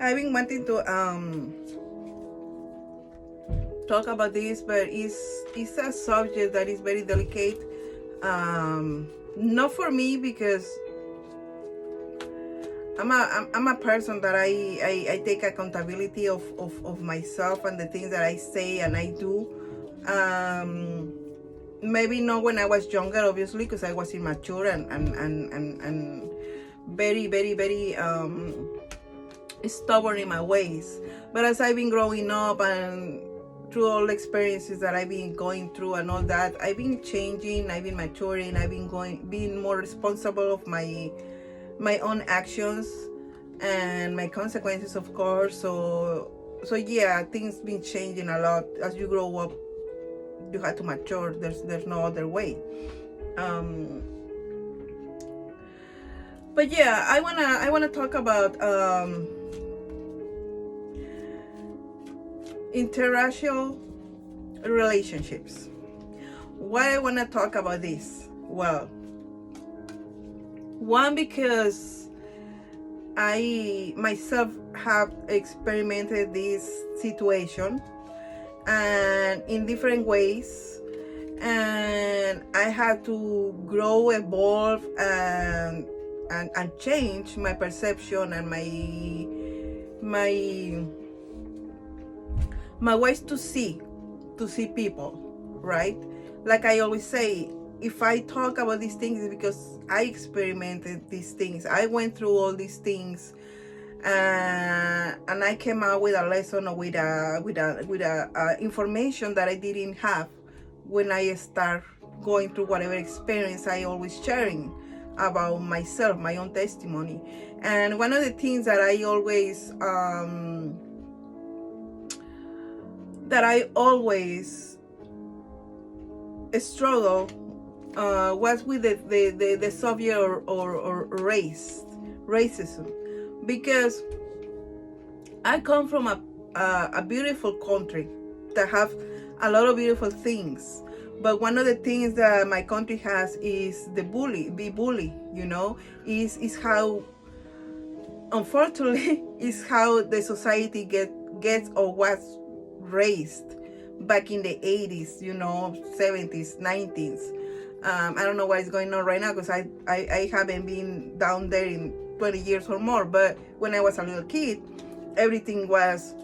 I've been wanting to talk about this, but it's a subject that is very delicate. Not for me because I'm a person that I take accountability of myself and the things that I say and I do. Maybe not when I was younger, obviously, because I was immature and very, very, very stubborn in my ways. But as I've been growing up and through all the experiences that I've been going through and all that, I've been changing, I've been maturing, I've been being more responsible of my own actions and my consequences, of course. So yeah, things been changing a lot as you grow up. You have to mature. There's no other way. But yeah, I wanna talk about interracial relationships. Why I wanna talk about this? Well, one, because I myself have experimented this situation and in different ways, and I had to grow, evolve, and change my perception and my ways to see people, right? Like I always say, if I talk about these things, it's because I experimented these things. I went through all these things, and I came out with a lesson or with a information that I didn't have when I start going through whatever experience I always sharing about myself, my own testimony. And one of the things that I always struggle was with the subject or racism, because I come from a beautiful country that have a lot of beautiful things, but one of the things that my country has is the bully, is how, unfortunately, is how the society gets or was raised back in the 80s, 70s, 90s. I don't know what is going on right now because I haven't been down there in 20 years or more. But when I was a little kid, everything was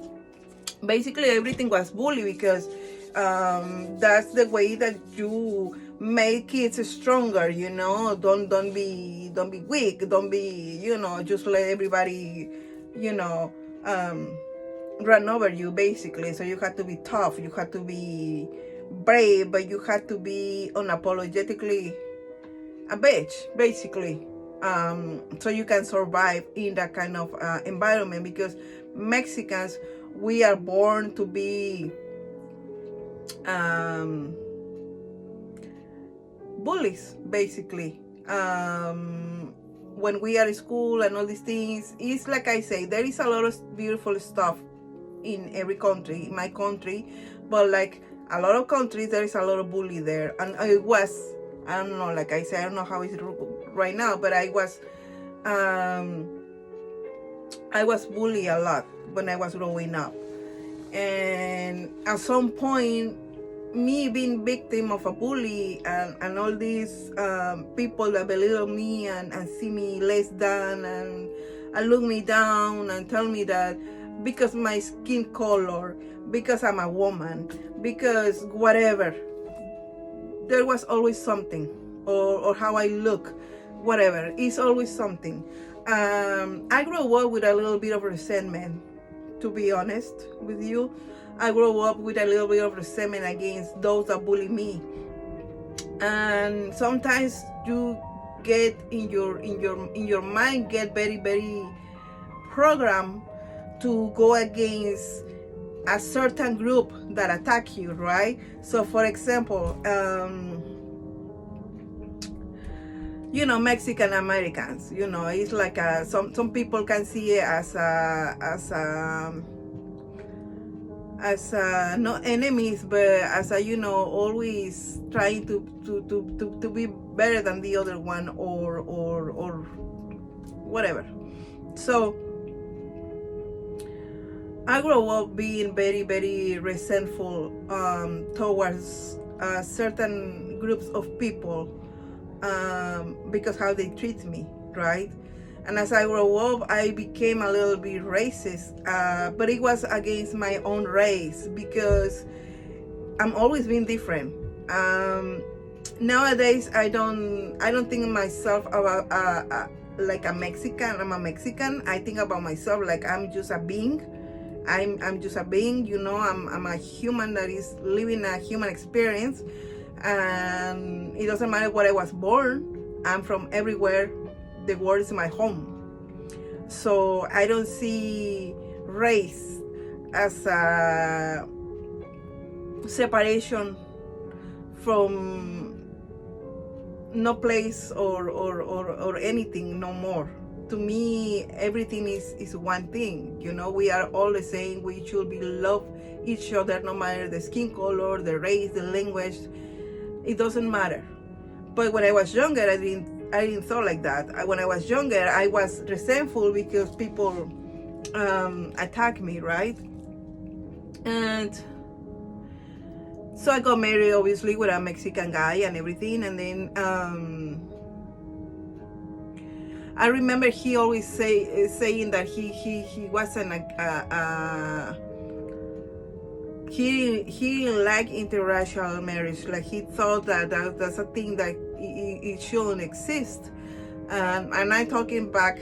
bully, because that's the way that you make kids stronger. Don't be weak. Don't be, just let everybody, run over you, basically. So you have to be tough, you have to be brave, but you have to be unapologetically a bitch, basically, so you can survive in that kind of environment. Because Mexicans, we are born to be bullies, basically. When we are in school and all these things, it's like I say, there is a lot of beautiful stuff in every country, in my country, but like a lot of countries, there is a lot of bully there. And I don't know, like I said, I don't know how it's right now, but I was bullied a lot when I was growing up. And at some point, me being victim of a bully and all these people that belittle me and see me less than and look me down and tell me that because my skin color, because I'm a woman, because whatever, there was always something, or how I look, whatever, it's always something. I grew up with a little bit of resentment, to be honest with you. I grew up with a little bit of resentment against those that bully me. And sometimes you get in your mind, get very, very programmed to go against a certain group that attack you, right? So for example, Mexican Americans, it's like some people can see it as not enemies, but as always trying to be better than the other one, or whatever. So I grew up being very, very resentful towards certain groups of people because how they treat me, right? And as I grew up, I became a little bit racist, but it was against my own race because I'm always being different. Nowadays, I don't think of myself about like a Mexican. I'm a Mexican. I think about myself like I'm just a being. I'm just a being, you know. I'm a human that is living a human experience, and it doesn't matter where I was born. I'm from everywhere. The world is my home. So I don't see race as a separation from no place or anything no more. To me, everything is one thing, you know. We are all the same. We should be love each other, no matter the skin color, the race, the language. It doesn't matter. But when I was younger, I didn't thought like that. When I was younger, I was resentful because people attacked me, right? And so I got married, obviously, with a Mexican guy and everything. And then I remember he always saying that he wasn't he didn't like interracial marriage. Like he thought that's a thing that it shouldn't exist. And I'm talking back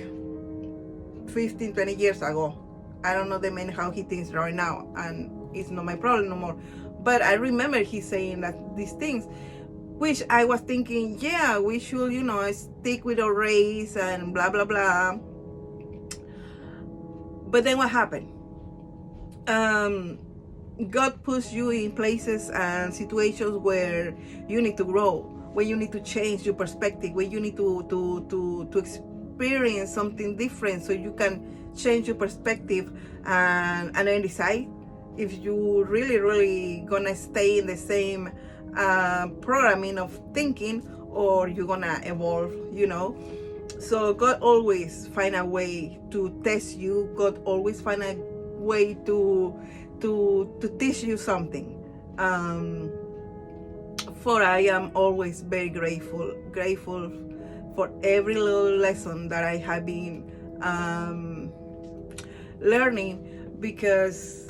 15, 20 years ago. I don't know the man how he thinks right now, and it's not my problem no more. But I remember he saying that these things, which I was thinking, yeah, we should, you know, stick with our race and blah, blah, blah. But then what happened? God puts you in places and situations where you need to grow, where you need to change your perspective, where you need to experience something different so you can change your perspective and then decide if you really gonna stay in the same programming of thinking, or you're gonna evolve, you know. So God always find a way to test you. God always find a way to teach you something. For I am always very grateful for every little lesson that I have been learning, because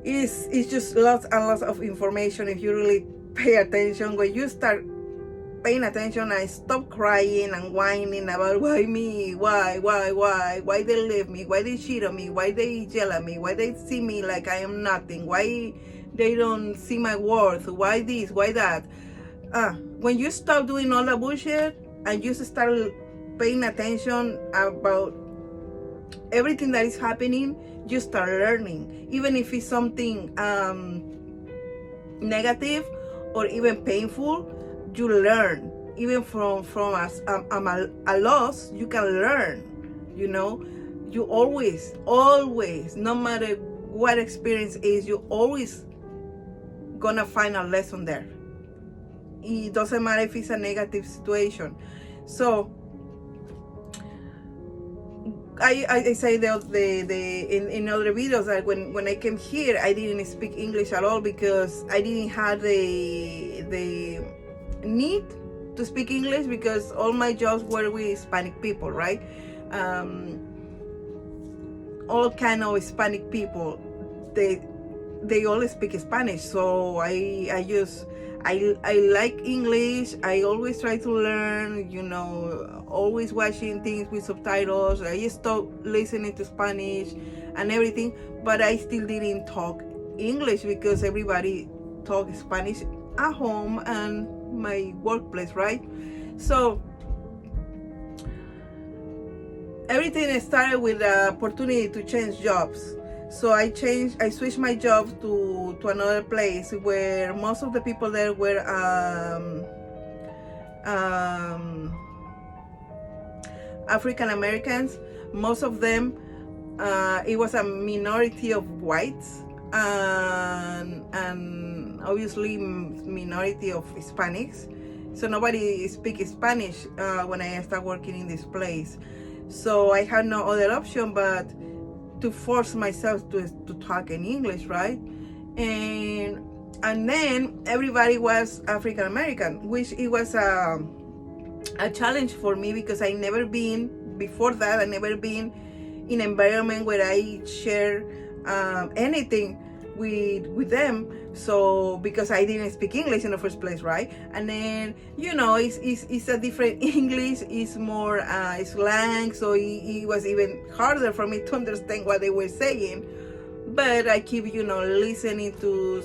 it's just lots and lots of information if you really pay attention. When you start paying attention, I stop crying and whining about why me, why they leave me, why they cheat on me, why they yell at me, why they see me like I am nothing, why they don't see my worth, why this, why that. When you stop doing all the bullshit and you start paying attention about everything that is happening, you start learning. Even if it's something negative or even painful, you learn. Even from a loss, you can learn, you know. You always, no matter what experience is, you always gonna find a lesson there. It doesn't matter if it's a negative situation. So I say in other videos that when I came here, I didn't speak English at all because I didn't have the need to speak English, because all my jobs were with Hispanic people, right? All kind of Hispanic people, they all speak Spanish. So I like English. I always try to learn, you know, always watching things with subtitles. I stopped listening to Spanish and everything, but I still didn't talk English because everybody talks Spanish at home and my workplace, right? So everything started with the opportunity to change jobs. So I switched my job to another place where most of the people there were African Americans. Most of them, it was a minority of whites, and obviously minority of Hispanics. So nobody speaks Spanish when I started working in this place. So I had no other option but to force myself to talk in English, right? And then everybody was African American, which it was a challenge for me, because I never been before that. I never been in an environment where I share anything with them. So because I didn't speak English in the first place, right? And then it's a different English. It's more slang, so it was even harder for me to understand what they were saying. But I keep listening to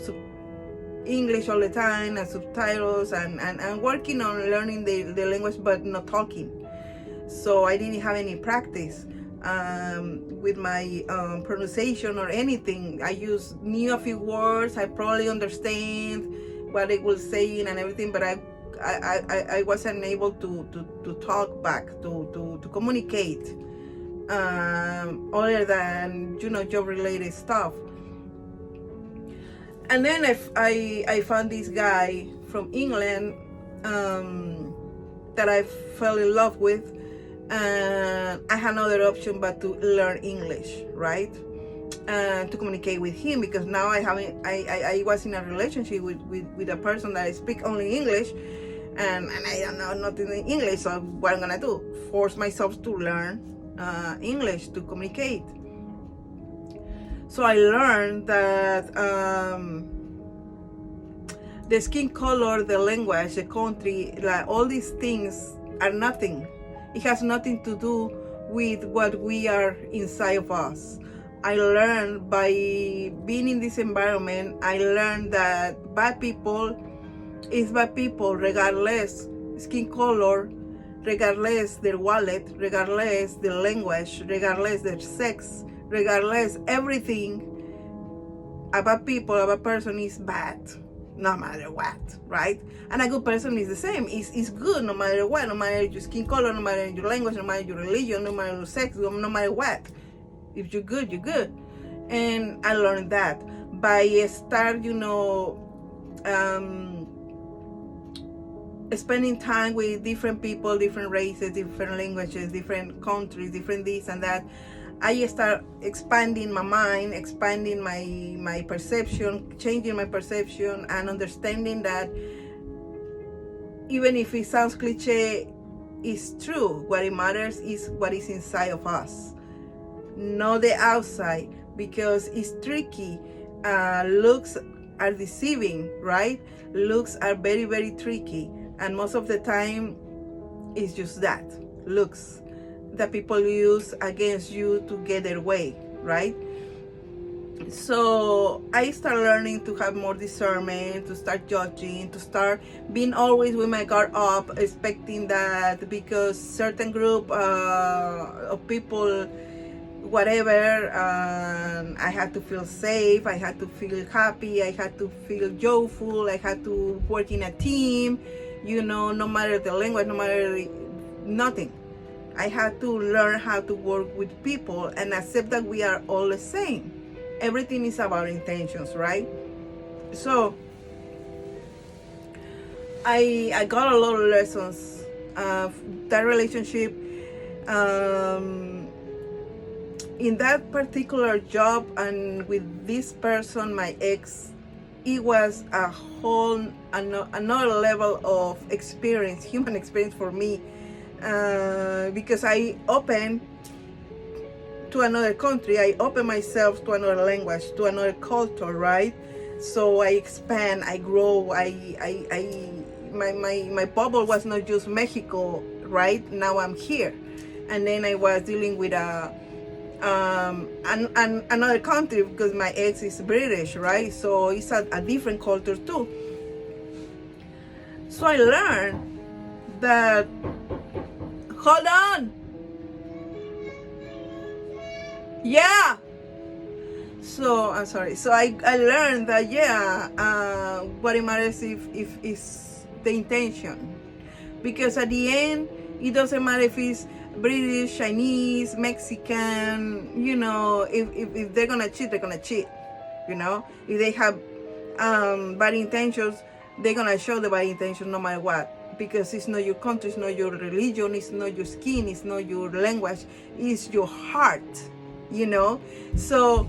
English all the time, and subtitles, and working on learning the language, but not talking. So I didn't have any practice with my pronunciation or anything. I knew a few words. I probably understand what they were saying and everything, but I wasn't able to talk back, to communicate, other than job related stuff. And then I found this guy from England that I fell in love with, and I had another option but to learn English, right? To communicate with him, because now I was in a relationship with a person that I speak only English, and I don't know nothing in English. So what I'm gonna do? Force myself to learn English to communicate. So I learned that the skin color, the language, the country, like all these things are nothing. It has nothing to do with what we are inside of us. I learned by being in this environment, I learned that bad people is bad people, regardless skin color, regardless their wallet, regardless their language, regardless their sex, regardless everything. A bad person is bad no matter what, right? And a good person is the same. It's good no matter what, no matter your skin color, no matter your language, no matter your religion, no matter your sex, no matter what. If you're good, you're good. And I learned that by spending time with different people, different races, different languages, different countries, different this and that. I start expanding my mind, expanding my perception, changing my perception, and understanding that even if it sounds cliche, it's true. What it matters is what is inside of us, not the outside, because it's tricky. Looks are deceiving, right? Looks are very, very tricky, and most of the time it's just that, looks, that people use against you to get their way, right? So I start learning to have more discernment, to start judging, to start being always with my guard up, expecting that because certain group of people, whatever, I had to feel safe, I had to feel happy, I had to feel joyful, I had to work in a team, no matter the language, no matter nothing. I had to learn how to work with people and accept that we are all the same. Everything is about intentions, right? So I got a lot of lessons. That relationship, in that particular job and with this person, my ex, it was a whole another level of experience, human experience for me. Because I open to another country, I open myself to another language, to another culture, right? So I expand, I grow, my bubble was not just Mexico, right? Now I'm here. And then I was dealing with another country, because my ex is British, right? So it's a different culture too. So I learned that, hold on. Yeah. So I'm sorry. So I learned that what it matters if is the intention, because at the end it doesn't matter if it's British, Chinese, Mexican. If they're gonna cheat, they're gonna cheat. If they have bad intentions, they're gonna show the bad intentions no matter what. Because it's not your country, it's not your religion, it's not your skin, it's not your language, it's your heart. So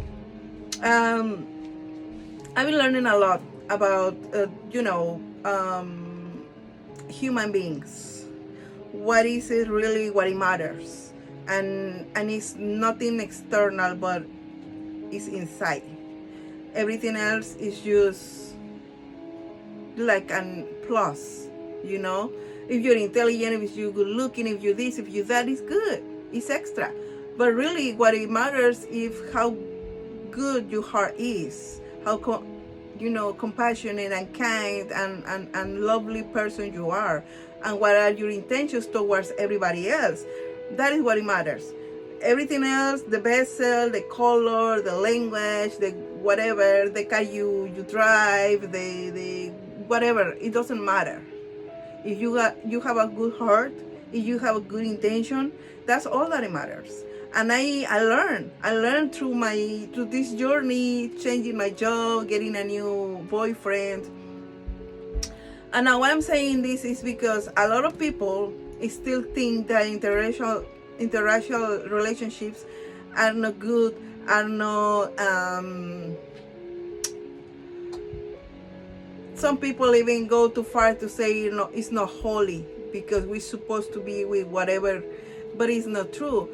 I've been learning a lot about human beings. What is it really, what it matters, and it's nothing external, but it's inside. Everything else is just like an plus, you know. If you're intelligent, if you're good looking, if you this, if you that, is good, it's extra. But really what it matters is how good your heart is, how compassionate and kind and lovely person you are, and what are your intentions towards everybody else. That is what it matters. Everything else, the vessel, the color, the language, the whatever, the car you drive, the whatever, it doesn't matter. If you have a good heart, if you have a good intention, that's all that matters. And I learned through this journey, changing my job, getting a new boyfriend. And now why I'm saying this is because a lot of people still think that interracial relationships are not good, are not some people even go too far to say, it's not holy because we're supposed to be with whatever, but it's not true.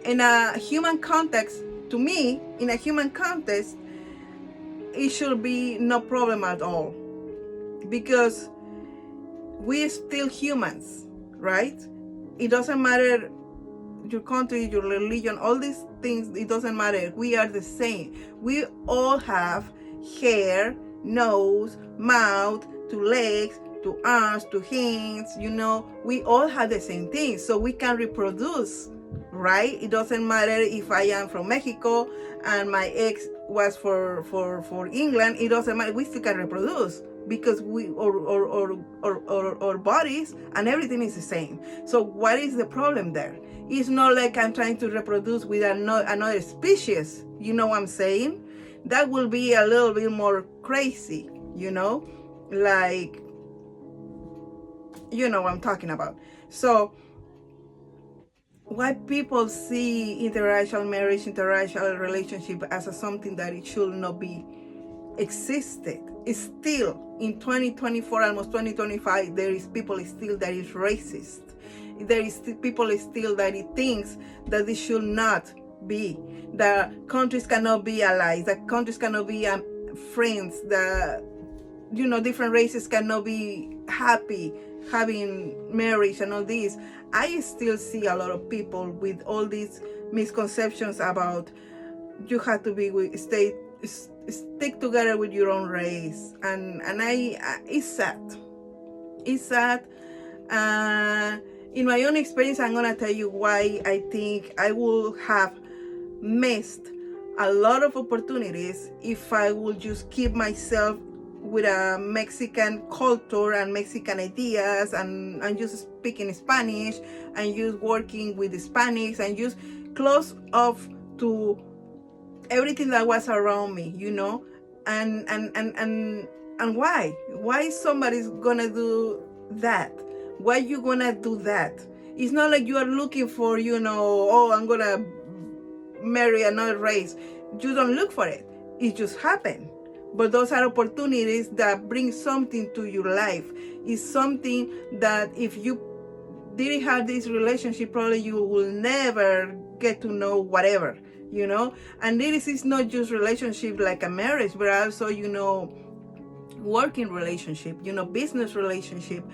In a human context, to me, in a human context, it should be no problem at all, because we're still humans, right? It doesn't matter your country, your religion, all these things, it doesn't matter. We are the same. We all have hair, nose, mouth, two legs, two arms, two hands, we all have the same thing, so we can reproduce, right? It doesn't matter if I am from Mexico and my ex was for England. It doesn't matter. We still can reproduce because our bodies and everything is the same. So what is the problem there? It's not like I'm trying to reproduce with another species. You know what I'm saying? That will be a little bit more crazy, like, you know what I'm talking about. So why people see interracial marriage, interracial relationship as something that it should not be existed. It's still in 2024, almost 2025, there is people still that is racist. There is people still that it thinks that this should not be. That countries cannot be allies, that countries cannot be friends, that different races cannot be happy having marriage and all this. I still see a lot of people with all these misconceptions about you have to be with stick together with your own race, and it's sad. It's sad. In my own experience, I'm gonna tell you why I think I would have missed a lot of opportunities if I would just keep myself with a Mexican culture and Mexican ideas, and just speaking Spanish and just working with Hispanics and just close off to everything that was around me, and why somebody's gonna do that? Why you gonna do that? It's not like you are looking for, oh, I'm gonna marry another race. You don't look for it. It just happened. But those are opportunities that bring something to your life. It's something that if you didn't have this relationship, probably you will never get to know whatever, And this is not just relationship like a marriage, but also, working relationship, business relationship,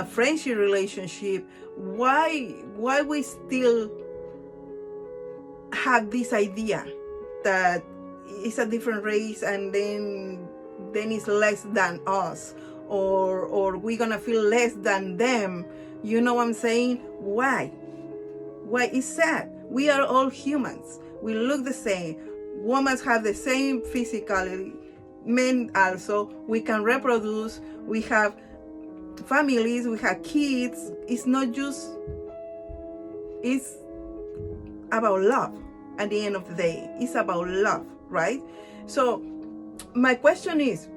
friendship relationship. Why we still have this idea that it's a different race and then it's less than us, or we're gonna feel less than them? You know what I'm saying? Why it's sad. We are all humans. We look the same. Women have the same physicality, men also. We can reproduce. We have families, we have kids. It's not just, it's about love. At the end of the day, it's about love, right? So my question is,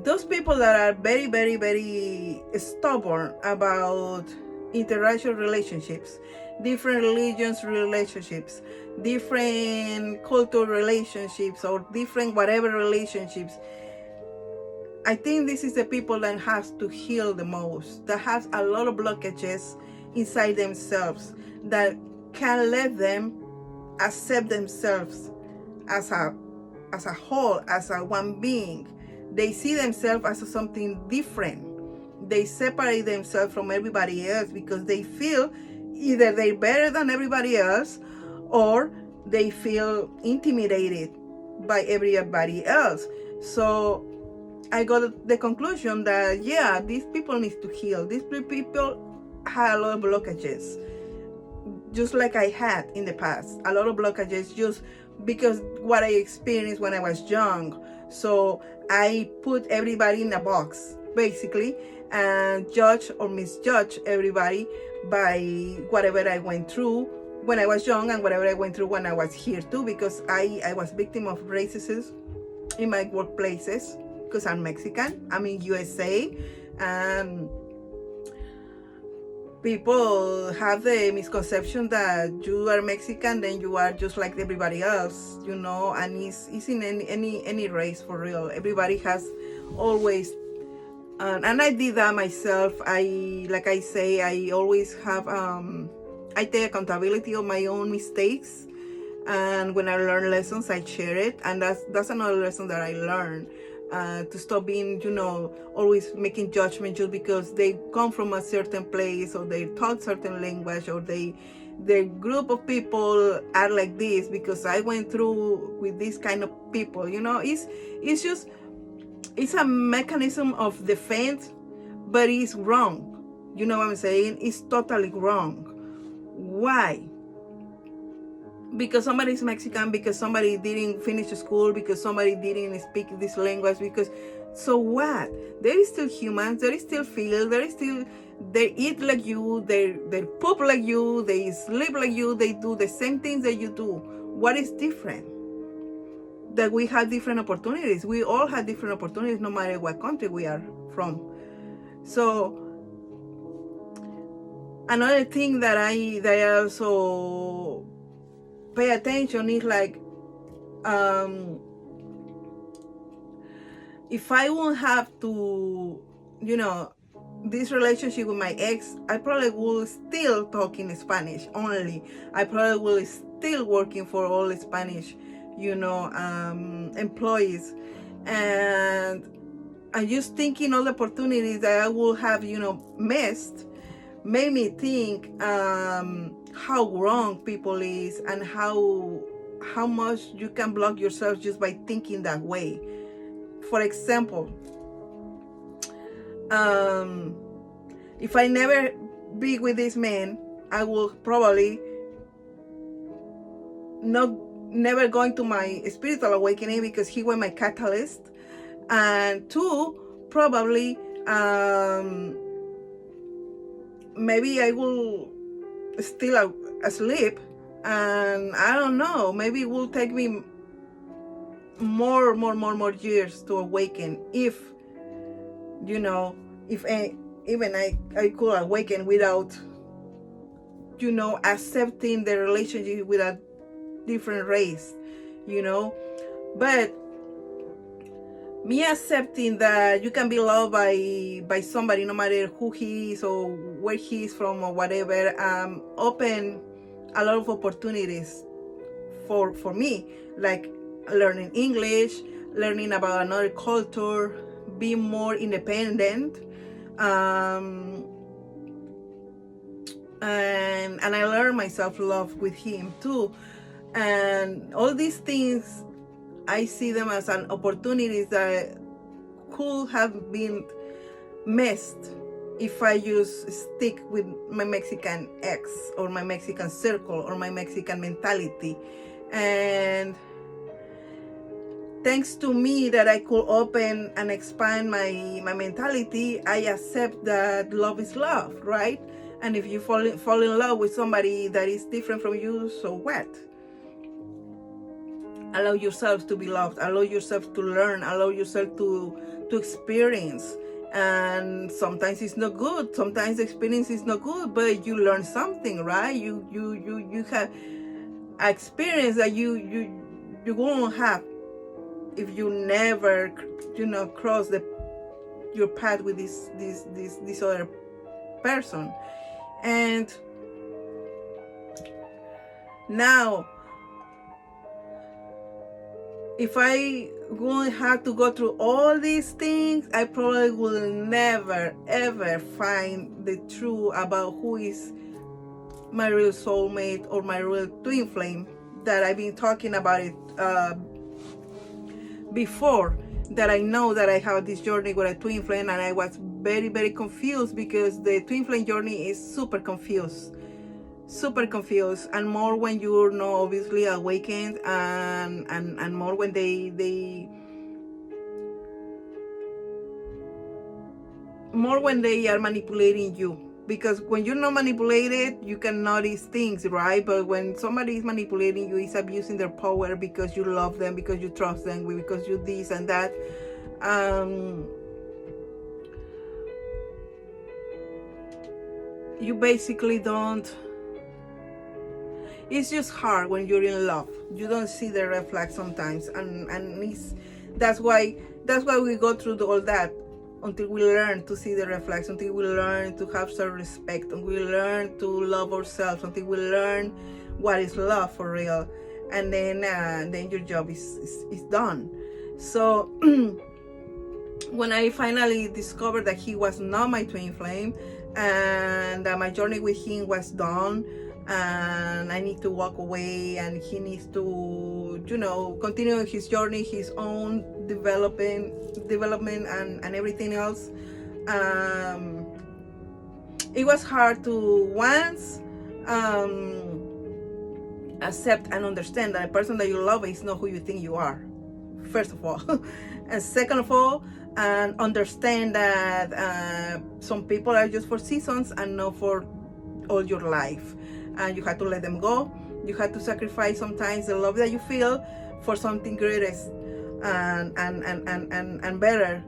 those people that are very, very, very stubborn about interracial relationships, different religions relationships, different cultural relationships, or different whatever relationships. I think this is the people that has to heal the most, that has a lot of blockages inside themselves, that can let them accept themselves as a whole, as a one being. They see themselves as something different. They separate themselves from everybody else because they feel either they're better than everybody else, or they feel intimidated by everybody else. So I got the conclusion that, yeah, these people need to heal. These people had a lot of blockages, just like I had in the past. A lot of blockages just because what I experienced when I was young. So I put everybody in a box, basically, and judge or misjudge everybody by whatever I went through when I was young and whatever I went through when I was here too, because I was victim of racism in my workplaces because I'm Mexican. I'm in USA, and people have the misconception that you are Mexican, then you are just like everybody else, and it's in any race, for real. Everybody has always, and I did that myself. Like I say, I always have, I take accountability of my own mistakes, and when I learn lessons, I share it, and that's another lesson that I learned. To stop being, always making judgment just because they come from a certain place, or they talk certain language, or their group of people are like this because I went through with this kind of people. It's a mechanism of defense, but it's wrong. You know what I'm saying? It's totally wrong. Why? Because somebody is Mexican, because somebody didn't finish school, because somebody didn't speak this language, because so what? They're still humans, they still feel, they eat like you, they poop like you, they sleep like you, they do the same things that you do. What is different? That we have different opportunities. We all have different opportunities no matter what country we are from. So another thing that I also pay attention is like, if I won't have to, this relationship with my ex, I probably will still talk in Spanish only. I probably will still working for all Spanish, employees. And I'm just thinking all the opportunities that I will have, missed, made me think how wrong people is, and how much you can block yourself just by thinking that way. For example, if I never be with this man, I will probably never going to my spiritual awakening because he was my catalyst. And two, probably maybe I will still asleep, and I don't know, maybe it will take me more years to awaken, if even I could awaken without accepting the relationship with a different race, but me accepting that you can be loved by somebody no matter who he is or where he is from or whatever, open a lot of opportunities for me, like learning English, learning about another culture, being more independent, and I learned my self-love with him too. And all these things, I see them as an opportunities that could have been missed if I just stick with my Mexican ex, or my Mexican circle, or my Mexican mentality. And thanks to me that I could open and expand my mentality, I accept that love is love, right? And if you fall in love with somebody that is different from you, so what? Allow yourself to be loved, allow yourself to learn, allow yourself to experience, and sometimes it's not good. Sometimes the experience is not good, but you learn something, right? You have experience that you won't have if you never, cross your path with this other person. And now, if I wouldn't have to go through all these things, I probably will never ever find the truth about who is my real soulmate or my real twin flame, that I've been talking about it before, that I know that I have this journey with a twin flame, and I was very, very confused, because the twin flame journey is super confused, and more when you're not obviously awakened, and more when they are manipulating you. Because when you're not manipulated, you can notice things, right? But when somebody is manipulating you, is abusing their power because you love them, because you trust them, because you this and that, you basically don't. It's just hard when you're in love. You don't see the red flag sometimes, and that's why we go through all that, until we learn to see the red flags, until we learn to have self-respect, until we learn to love ourselves, until we learn what is love for real, and then your job is done. So when I finally discovered that he was not my twin flame, and that my journey with him was done, and I need to walk away, and he needs to, continue his journey, his own development and everything else. It was hard to once accept and understand that a person that you love is not who you think you are, first of all. And second of all, and understand that some people are just for seasons and not for all your life, and you have to let them go. You have to sacrifice sometimes the love that you feel for something greatest and better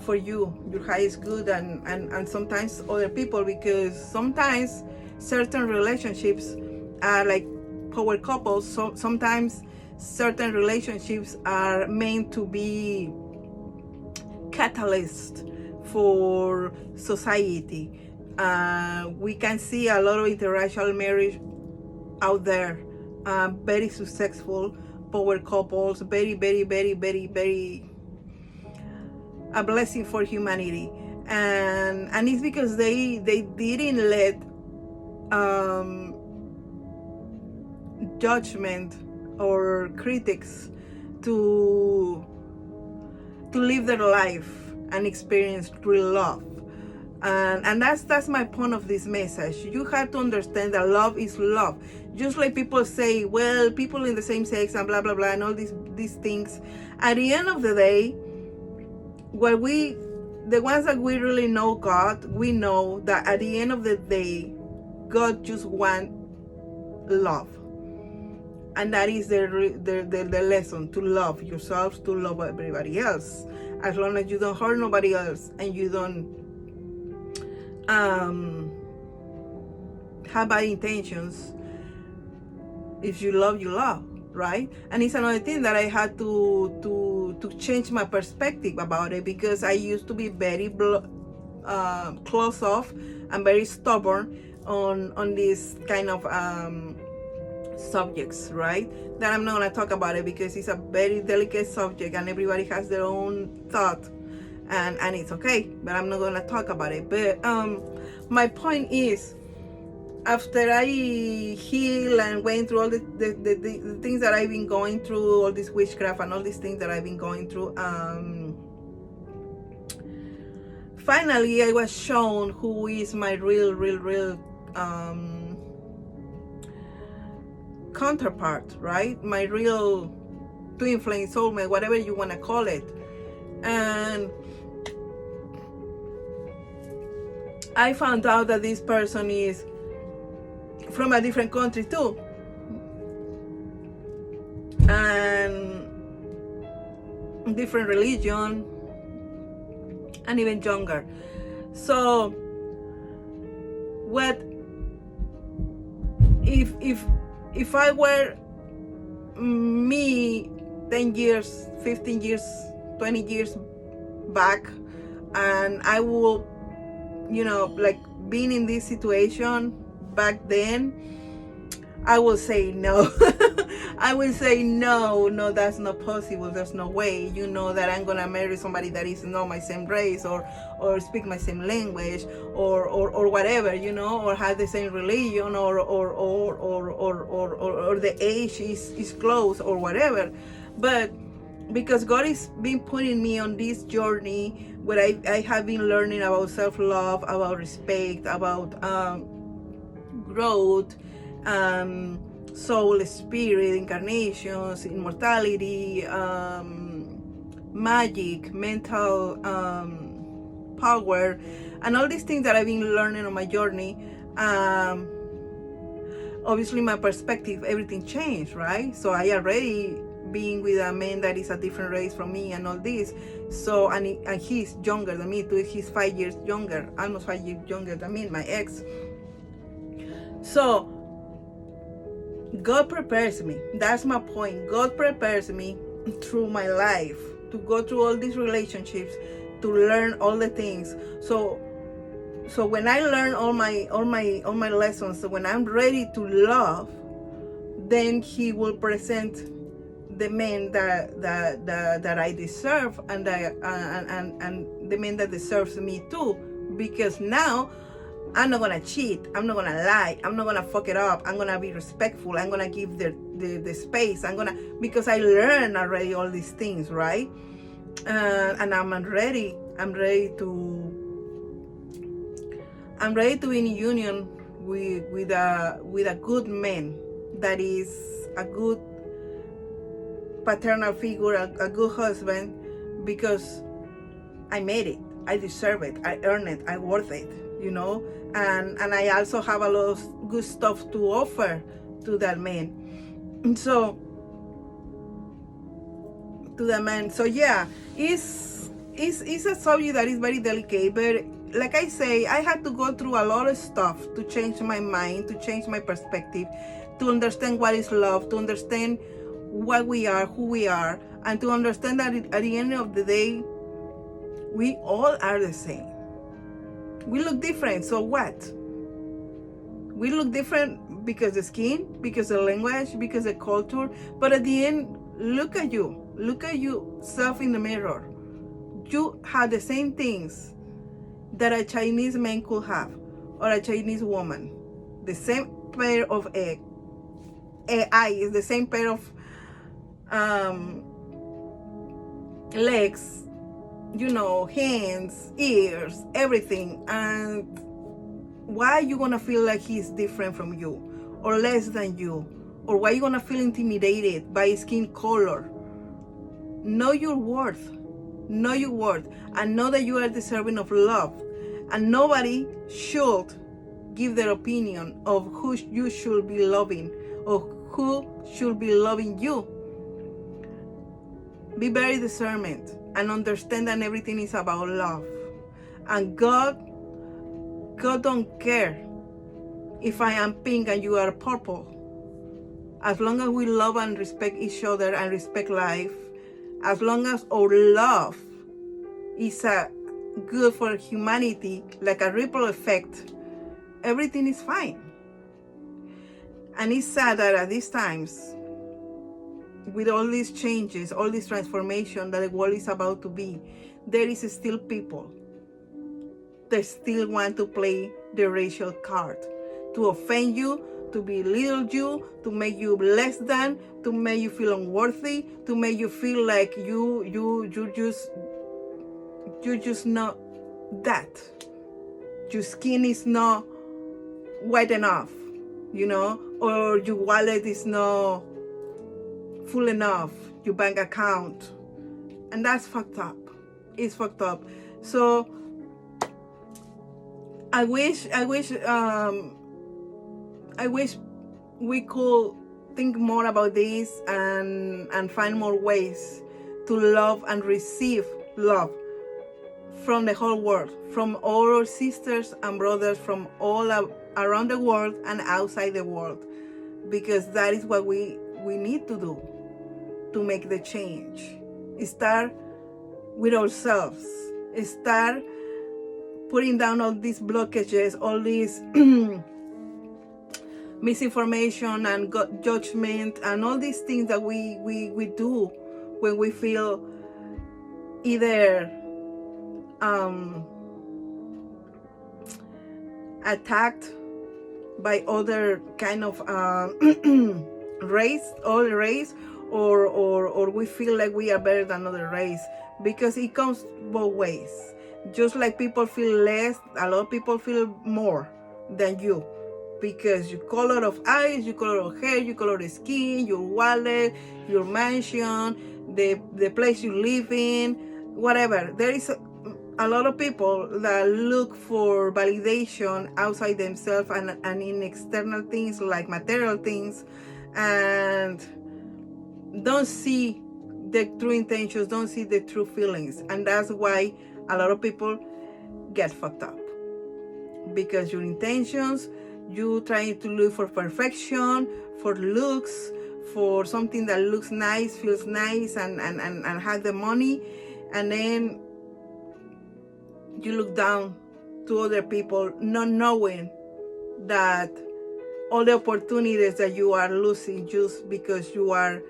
for you, your highest good, and sometimes other people, because sometimes certain relationships are like power couples. So sometimes certain relationships are meant to be catalyst for society. We can see a lot of interracial marriage out there, very successful power couples, very, very, very, very, very a blessing for humanity. And it's because they didn't let judgment or critics to live their life and experience real love. And that's my point of this message. You have to understand that love is love. Just like people say, well, people in the same sex and blah blah blah and all these things. At the end of the day, the ones that we really know God, we know that at the end of the day, God just wants love. And that is the lesson, to love yourselves, to love everybody else. As long as you don't hurt nobody else, and you don't have bad intentions. If you love, right? And it's another thing that I had to change my perspective about it, because I used to be very close off and very stubborn on this kind of subjects, right? That I'm not going to talk about it because it's a very delicate subject and everybody has their own thought, and it's okay, but I'm not going to talk about it. But my point is, after I heal and went through all the things that I've been going through, all this witchcraft and all these things that I've been going through, finally I was shown who is my real counterpart, right? My real twin flame, soulmate, whatever you want to call it. And I found out that this person is from a different country too, and different religion, and even younger. So what if I were me 10 years, 15 years, 20 years back, and I will, like being in this situation back then, I will say no. I will say no, that's not possible. There's no way. That I'm gonna marry somebody that is not my same race, or speak my same language, or whatever, or have the same religion, or the age is close, or whatever. But because God has been putting me on this journey where I have been learning about self-love, about respect, about growth, soul, spirit, incarnations, immortality, magic, mental power, and all these things that I've been learning on my journey. Obviously my perspective, everything changed, right? So I already being with a man that is a different race from me and all this. So and he's younger than me too. He's 5 years younger, almost 5 years younger than me, my ex. So God prepares me. That's my point. God prepares me through my life to go through all these relationships, to learn all the things. So when I learn all my lessons, so when I'm ready to love, then He will present the man that I deserve, and the man that deserves me too. Because now I'm not gonna cheat, I'm not gonna lie, I'm not gonna fuck it up, I'm gonna be respectful, I'm gonna give the space, because I learned already all these things, right? And I'm ready to be in union with a good man that is a good paternal figure, a good husband, because I made it, I deserve it, I earned it, I worth it, and I also have a lot of good stuff to offer to that man. And so yeah, it's a subject that is very delicate, but like I say, I had to go through a lot of stuff to change my mind, to change my perspective, to understand what is love, to understand what we are, who we are, and to understand that at the end of the day, we all are the same. We look different, so what? We look different because the skin, because the language, because the culture, but at the end, look at yourself in the mirror. You have the same things that a Chinese man could have, or a Chinese woman. The same pair of eyes, the same pair of legs, hands, ears, everything. And why are you gonna feel like he's different from you, or less than you, or why are you gonna feel intimidated by skin color? Know your worth, and know that you are deserving of love, and nobody should give their opinion of who you should be loving, or who should be loving you. Be very discernment and understand that everything is about love. And God don't care if I am pink and you are purple. As long as we love and respect each other and respect life, as long as our love is good for humanity, like a ripple effect, everything is fine. And it's sad that at these times, with all these changes, all this transformation that the world is about to be, there is still people that still want to play the racial card, to offend you, to belittle you, to make you less than, to make you feel unworthy, to make you feel like you just not that. Your skin is not white enough, or your wallet is not full enough, your bank account. And that's fucked up. It's fucked up. So I wish we could think more about this and find more ways to love and receive love from the whole world, from all our sisters and brothers from all around the world and outside the world, because that is what we need to do to make the change. Start with ourselves. Start putting down all these blockages, all these misinformation and judgment and all these things that we do when we feel either attacked by other kind of race, or we feel like we are better than other race, because it comes both ways. Just like people feel less, a lot of people feel more than you, because your color of eyes, your color of hair, your color of skin, your wallet, your mansion, the place you live in, whatever. There is a lot of people that look for validation outside themselves and in external things like material things, and don't see the true intentions, don't see the true feelings. And that's why a lot of people get fucked up, because your intentions, you trying to look for perfection, for looks, for something that looks nice, feels nice, and has the money, and then you look down to other people, not knowing that all the opportunities that you are losing just because you are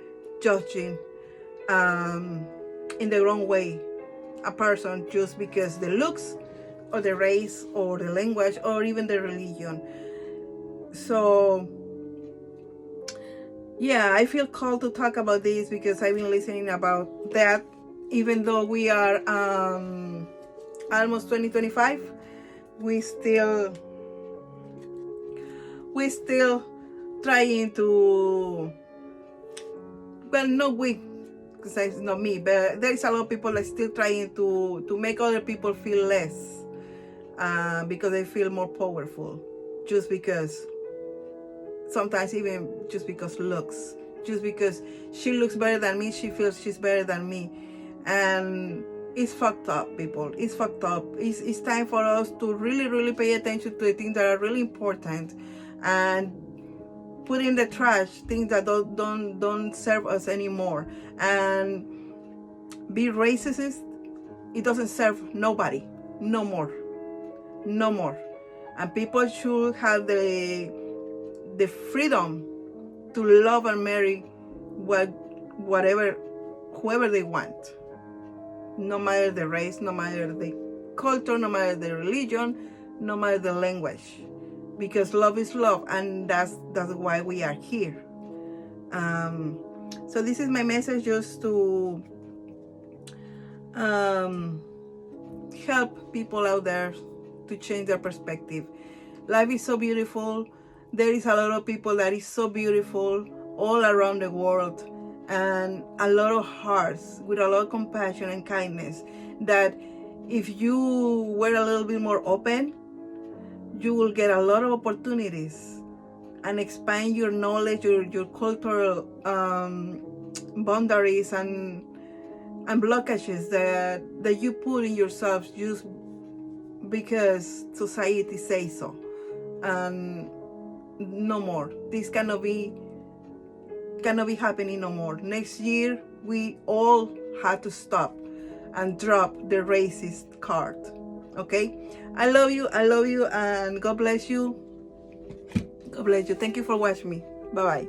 judging in the wrong way a person just because the looks or the race or the language or even the religion. So yeah, I feel called to talk about this because I've been listening about that. Even though we are almost 2025, we still trying to, well, not we, because it's not me, but there is a lot of people that still trying to make other people feel less because they feel more powerful, just because, sometimes even just because looks, just because she looks better than me, she feels she's better than me. And it's fucked up, people. It's fucked up. It's time for us to really pay attention to the things that are really important and put in the trash things that don't serve us anymore. And be racist, it doesn't serve nobody. No more. And people should have the freedom to love and marry whoever they want, no matter the race, no matter the culture, no matter the religion, no matter the language, because love is love, and that's why we are here. So this is my message, just to help people out there to change their perspective. Life is so beautiful. There is a lot of people that is so beautiful all around the world, and a lot of hearts with a lot of compassion and kindness, that if you were a little bit more open, you will get a lot of opportunities and expand your knowledge, your cultural boundaries and blockages that you put in yourself just because society says so. And no more. This cannot be happening no more. Next year we all have to stop and drop the racist card. Okay? I love you, and God bless you. God bless you. Thank you for watching me. Bye bye.